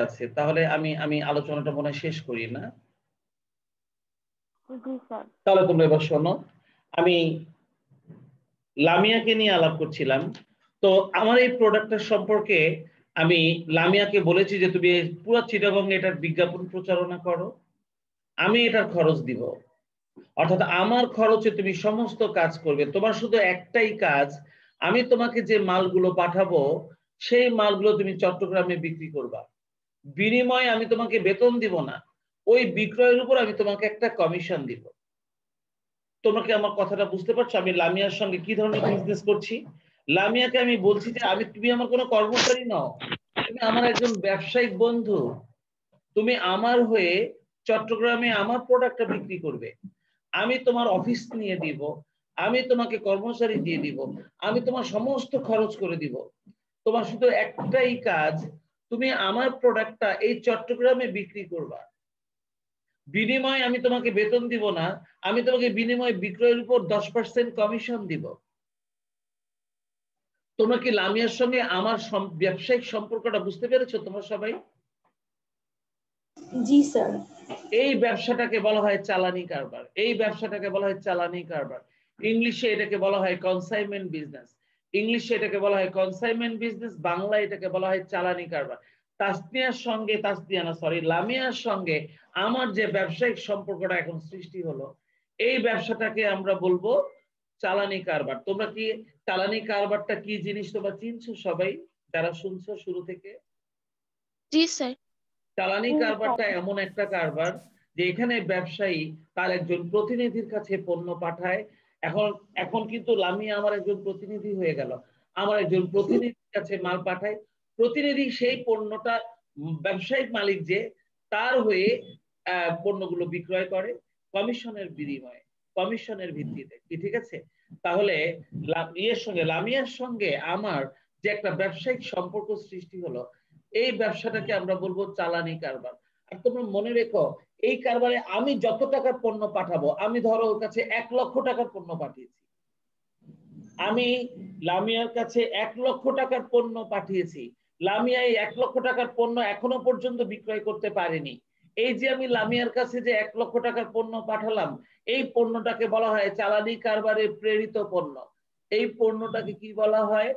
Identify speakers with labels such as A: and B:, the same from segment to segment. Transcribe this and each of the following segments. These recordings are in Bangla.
A: আছে, তাহলে আমি আমি আলোচনাটা মনে হয় শেষ করি না।
B: জি স্যার।
A: তাহলে তোমরা এবার শোনো, আমি লামিয়াকে নিয়ে আলাপ করছিলাম। তো আমার এই প্রোডাক্টটার সম্পর্কে আমি লামিয়াকে বলেছি যে তুমি পুরো চিটাগং এটার বিজ্ঞাপন প্রচারণা করো, আমি এটার খরচ দিব। অর্থাৎ আমার খরচে তুমি সমস্ত কাজ করবে, তোমার শুধু একটাই কাজ, আমি তোমাকে যে মালগুলো পাঠাবো সেই মালগুলো তুমি চট্টগ্রামে বিক্রি করবা। বিনিময়ে আমি তোমাকে বেতন দিব না, ওই বিক্রয়ের উপর আমি তোমাকে একটা কমিশন দিব। তোমরা কি আমার কথাটা বুঝতে পারছো? আমি লামিয়ার সঙ্গে কি ধরনের বিজনেস করছি? লামিয়াকে আমি বলছি যে তুমি আমার কোনো কর্মচারী নও, তুমি আমার একজন ব্যবসায়িক বন্ধু। তুমি আমার হয়ে চট্টগ্রামে আমার প্রোডাক্টটা বিক্রি করবে, আমি তোমার অফিস নিয়ে দিব, আমি তোমাকে কর্মচারী দিয়ে দিব, আমি তোমার সমস্ত খরচ করে দিব। তোমার শুধু একটাই কাজ, তুমি আমার প্রোডাক্টটা এই চট্টগ্রামে বিক্রি করবা। বিনিময়ে আমি তোমাকে বেতন দিব না, আমি তোমাকে বিনিময়ে বিক্রয়ের উপর 10% কমিশন দিব। তোমরা কি লামিয়ার সঙ্গে আমার ব্যবসায়িক সম্পর্কটা বুঝতে পেরেছো তোমরা সবাই?
C: জি স্যার।
A: এই ব্যবসাটাকে বলা হয় চালানি কারবার, এই ব্যবসাটাকে বলা হয় চালানি কারবার। ইংলিশে এটাকে বলা হয় কনসাইনমেন্ট বিজনেস, ইংলিশে এটাকে বলা হয় কনসাইনমেন্ট বিজনেস, বাংলায় এটাকে বলা হয় চালানি কারবার। লামিয়ার সঙ্গে আমার যে ব্যবসায়িক সম্পর্কটা এখন সৃষ্টি হলো, এই ব্যবসাটাকে আমরা বলবো চালানি কারবার। তোমরা কি চালানি কারবারটা কি জিনিস তোমরা চিনছো সবাই যারা শুনছো শুরু থেকে?
D: জি স্যার।
A: চালানি কারবারটা এমন একটা কারবার যে এখানে ব্যবসায়ী তার একজন প্রতিনিধির কাছে পণ্য পাঠায়। এখন এখন কিন্তু লামিয়া আমার একজন প্রতিনিধি হয়ে গেল, আমার একজন প্রতিনিধির কাছে মাল পাঠায়, প্রতিনিধি সেই পণ্যটা ব্যবসায়িক মালিক যে তার হয়ে পণ্যগুলো বিক্রয় করে কমিশনের বিনিময়ে, কমিশনের ভিত্তিতে। কি ঠিক আছে? তাহলে লামিয়ার সঙ্গে আমার যে একটা ব্যবসায়িক সম্পর্ক সৃষ্টি হলো, এই ব্যবসাটাকে আমরা বলবো চালানি কারবার। আর তোমরা মনে রেখো, এই কারবারে আমি যত টাকার পণ্য পাঠাবো, আমি ধরো ওর কাছে 1,00,000 টাকার পণ্য পাঠিয়েছি, আমি লামিয়ার কাছে 1,00,000 টাকার পণ্য পাঠিয়েছি, লামিয়া এই 1,00,000 টাকার পণ্য এখনো পর্যন্ত বিক্রয় করতে পারেনি। এই যে আমি লামিয়ার কাছে যে 1,00,000 টাকার পণ্য পাঠালাম, এই পণ্যটাকে বলা হয় চালানি কারবারে প্রেরিত পণ্য। এই পণ্যটাকে কি বলা হয়?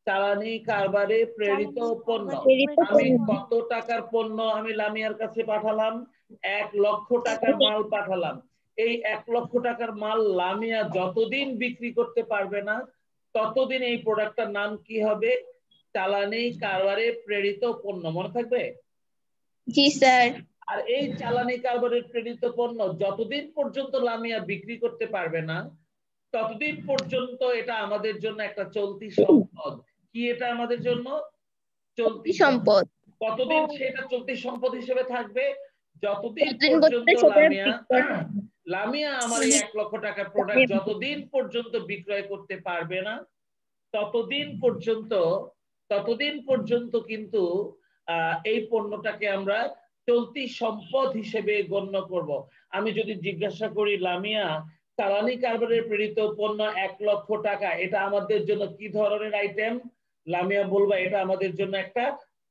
A: চালানি কারবারে প্রেরিত পণ্য। আমি কত টাকার পণ্য আমি লামিয়ার কাছে পাঠালাম? 1,00,000 টাকার মাল পাঠালাম। এই 1,00,000 টাকার মাল লামিয়া যতদিন বিক্রি করতে পারবে না, ততদিন এই প্রোডাক্টটার নাম কি হবে? চালানি কারবারে প্রেরিত পণ্য। মনে থাকবে?
D: জি স্যার।
A: আর এই চালানি কারবারে প্রেরিত পণ্য যতদিন পর্যন্ত লামিয়া বিক্রি করতে পারবে না, ততদিন পর্যন্ত এটা আমাদের জন্য একটা চলতি সম্পদ। কি এটা আমাদের জন্য? চলতি সম্পদ। কতদিন সেটা চলতি সম্পদ হিসেবে থাকবে? যতদিন পর্যন্ত লামিয়া আমার এই 1,00,000 টাকার প্রোডাক্ট যতদিন পর্যন্ত বিক্রয় করতে পারবে না, ততদিন পর্যন্ত কিন্তু এই পণ্যটাকে আমরা চলতি সম্পদ হিসেবে গণ্য করব। আমি যদি জিজ্ঞাসা করি, লামিয়া চালানি কারবারের প্রেরিত পণ্য 1,00,000 টাকা, এটা আমাদের জন্য কি ধরনের আইটেম? লামিয়া বলবা এটা আমাদের জন্য একটা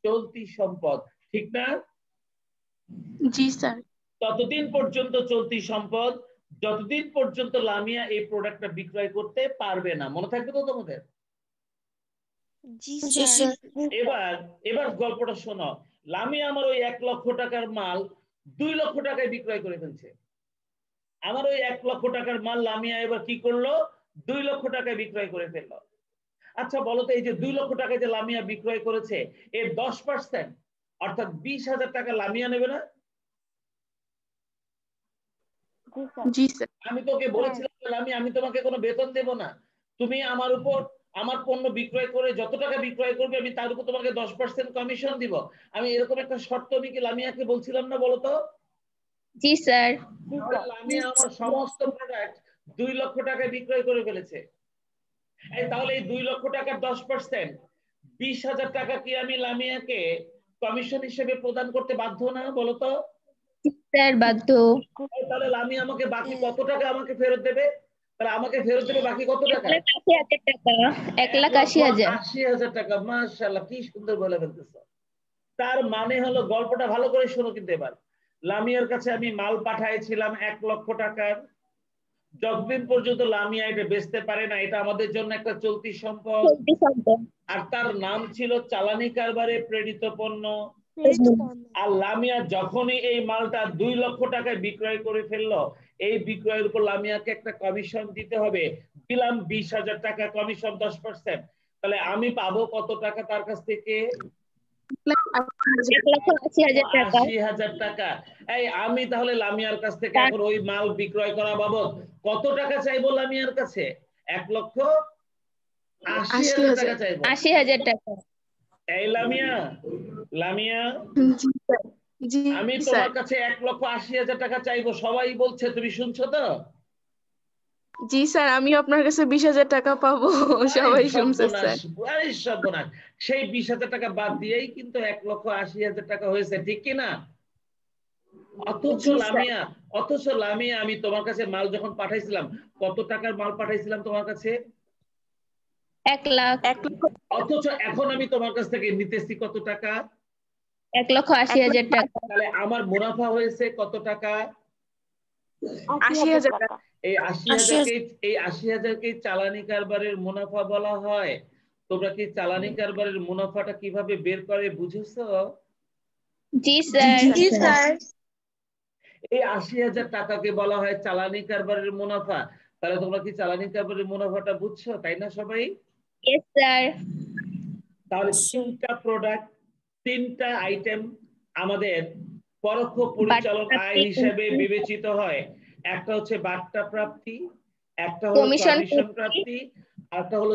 A: চলতি সম্পদ, ঠিক না?
D: জি স্যার।
A: ততদিন পর্যন্ত চলতি সম্পদ, যতদিন পর্যন্ত লামিয়া এই প্রোডাক্টটা বিক্রয় করতে পারবে না। মনে থাকবে তো তোমাদের?
D: জি স্যার।
A: এবার গল্পটা শোনো। লামিয়া আমার ওই 1,00,000 টাকার মাল 2,00,000 টাকায় বিক্রয় করে ফেলছে। আমার ওই 1,00,000 টাকার মাল লামিয়া এবার কি করলো? 2,00,000 টাকায় বিক্রয় করে ফেললো। আচ্ছা বলতো, এই যে 2,00,000 টাকায় যে লামিয়া বিক্রয় করেছে, এর 10% অর্থাৎ 20,000 টাকা লামিয়া নেবে না?
D: জি স্যার।
A: আমি তোকে বলেছিলাম আমি তোমাকে কোনো বেতন দেব না, তুমি আমার উপর আমার পণ্য বিক্রয় করে যত টাকা বিক্রয় করবে আমি তার উপর তোমাকে 10% কমিশন দিব। আমি এরকম একটা শর্ত আমি কি লামিয়াকে বলছিলাম না বলতো?
D: জি স্যার।
A: লামিয়া আমার সমস্ত প্রোডাক্ট 2,00,000 টাকায় বিক্রয় করে ফেলেছে। তাহলে এই 2,00,000 টাকার 10% 20,000 টাকা কি আমি লামিয়াকে কমিশন হিসেবে প্রদান করতে বাধ্য না বলতো?
D: স্যার বাধ্য।
A: তাহলে লামিয়া আমাকে বাকি কত টাকা আমাকে ফেরত দেবে? তাহলে আমাকে ফেরত দেবে বাকি কত টাকা?
D: 1,80,000 টাকা। 1,80,000।
A: 1,80,000 টাকা। মাশাআল্লাহ, কি সুন্দর বলে ফেলতেছো। তার মানে হলো, গল্পটা ভালো করে শোনো কিন্তু এবার। লামিয়ার কাছে আমি মাল পাঠাইছিলাম 1 লক্ষ টাকার। যতদিন পর্যন্ত লামিয়া এটা বেচতে পারে না, এটা আমাদের জন্য একটা চলতি সম্পদ। আর তার নাম ছিল চালানি কারবারে প্রেরিত পণ্য। আর লামিয়া যখনই এই মালটা 2 লক্ষ টাকায় বিক্রয় করে ফেললো, এই বিক্রয়ের উপর লামিয়াকে একটা কমিশন দিতে হবে। দিলাম 20,000 টাকা কমিশন 10%। তাহলে আমি পাবো কত টাকা তার কাছ থেকে?
D: 1,80,000 টাকা।
A: 80,000 টাকা। এই আমি তাহলে লামিয়ার কাছ থেকে এখন ওই মাল বিক্রয় করা বাবদ কত টাকা চাইবো লামিয়ার কাছে? 1,80,000 টাকা চাইবো।
D: 80,000 টাকা।
A: এই লামিয়া, লামিয়া,
B: জি
A: আমি
B: স্যার।
A: তোমার কাছে 1,80,000 টাকা চাইবো। সবাই বলছে, তুমি শুনছো তো?
B: জি স্যার, আমি আপনার কাছে 20,000 টাকা পাবো। সবাই শুনছে স্যার।
A: আরে সর্বনাশ, সেই 20,000 টাকা বাদ দিয়েই কিন্তু 1,80,000 টাকা হয়েছে, ঠিক কি না? অথচ
B: জি স্যার।
A: লামিয়া, আমি তোমার কাছে মাল যখন পাঠাইছিলাম, কত টাকার মাল পাঠাইছিলাম তোমার কাছে?
D: 1 লাখ।
A: অথচ এখন আমি তোমার কাছ থেকে নিতেছি কত টাকা?
D: 1,80,000 টাকা।
A: তাহলে আমার মুনাফা হয়েছে কত টাকা?
B: 80,000 টাকা।
A: এই 80,000কে চালানি কারবারের মুনাফা বলা হয়। তোমরা কি চালানি কারবারের মুনাফাটা কিভাবে বের করে বুঝেছো?
D: জি স্যার।
B: জি স্যার।
A: এই 80,000 টাকাকে বলা হয় চালানি কারবারের মুনাফা। তাহলে তোমরা কি চালানি কারবারের মুনাফাটা বুঝছো, তাই না সবাই?
D: Yes sir.
A: তাহলে 3টা প্রোডাক্ট, 3টা আইটেম আমাদের পরোক্ষ পরিচালন আয় হিসেবে বিবেচিত হয়। একটা হচ্ছে বাট্টা প্রাপ্তি, একটা হলো কমিশন প্রাপ্তি, একটা হলো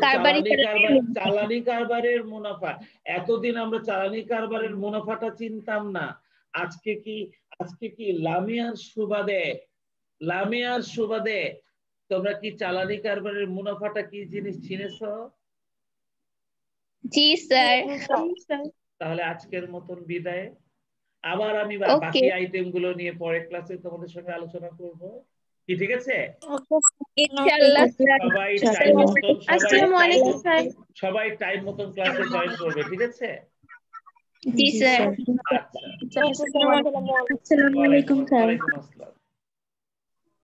A: চালানি কারবারের মুনাফা। এতদিন আমরা চালানি কারবারের মুনাফাটা চিনতাম না। আজকে কি লামিয়ার সুবাদে তোমরা কি চালানি কারবারের মুনাফাটা কি জিনিস চিনেছো?
D: জি স্যার।
A: তাহলে আজকের মতন বিদায়। আবার আমি
D: ওকে।
A: বাকি আইটেম গুলো নিয়ে পরের ক্লাসে তোমাদের সঙ্গে আলোচনা করব, কি ঠিক আছে?
D: ইনশাআল্লাহ স্যার।
A: সবাই টাইম মতন ক্লাসে জয়েন করবে, ঠিক আছে?
D: জি স্যার।
A: আচ্ছা,
B: আসসালামু আলাইকুম স্যার।
A: ওয়ালাইকুম আসসালাম।